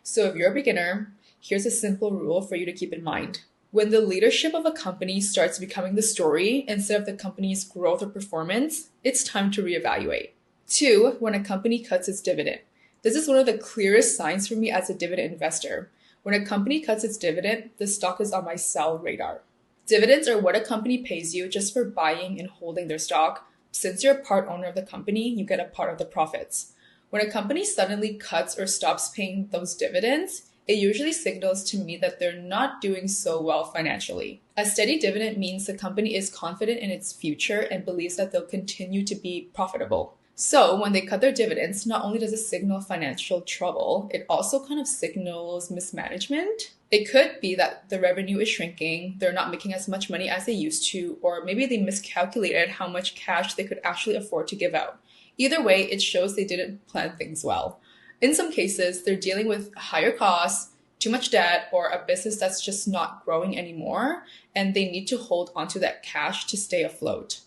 So if you're a beginner, here's a simple rule for you to keep in mind. When the leadership of a company starts becoming the story instead of the company's growth or performance, it's time to reevaluate. Two, when a company cuts its dividend. This is one of the clearest signs for me as a dividend investor. When a company cuts its dividend, the stock is on my sell radar. Dividends are what a company pays you just for buying and holding their stock. Since you're a part owner of the company, you get a part of the profits. When a company suddenly cuts or stops paying those dividends, it usually signals to me that they're not doing so well financially. A steady dividend means the company is confident in its future and believes that they'll continue to be profitable. So when they cut their dividends, not only does it signal financial trouble, it also kind of signals mismanagement. It could be that the revenue is shrinking, they're not making as much money as they used to, or maybe they miscalculated how much cash they could actually afford to give out. Either way, it shows they didn't plan things well. In some cases, they're dealing with higher costs, too much debt, or a business that's just not growing anymore, and they need to hold onto that cash to stay afloat.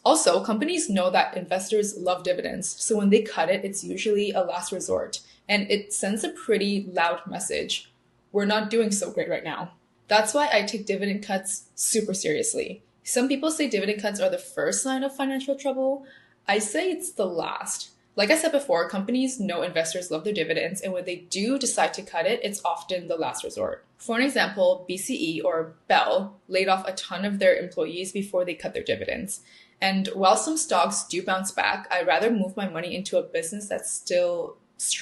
Also, companies know that investors love dividends, so when they cut it, it's usually a last resort, and it sends a pretty loud message. We're not doing so great right now. That's why I take dividend cuts super seriously. Some people say dividend cuts are the first sign of financial trouble. I say it's the last. Like I said before, companies know investors love their dividends, and when they do decide to cut it, it's often the last resort. For an example, BCE or Bell laid off a ton of their employees before they cut their dividends. And while some stocks do bounce back, I'd rather move my money into a business that's still strong.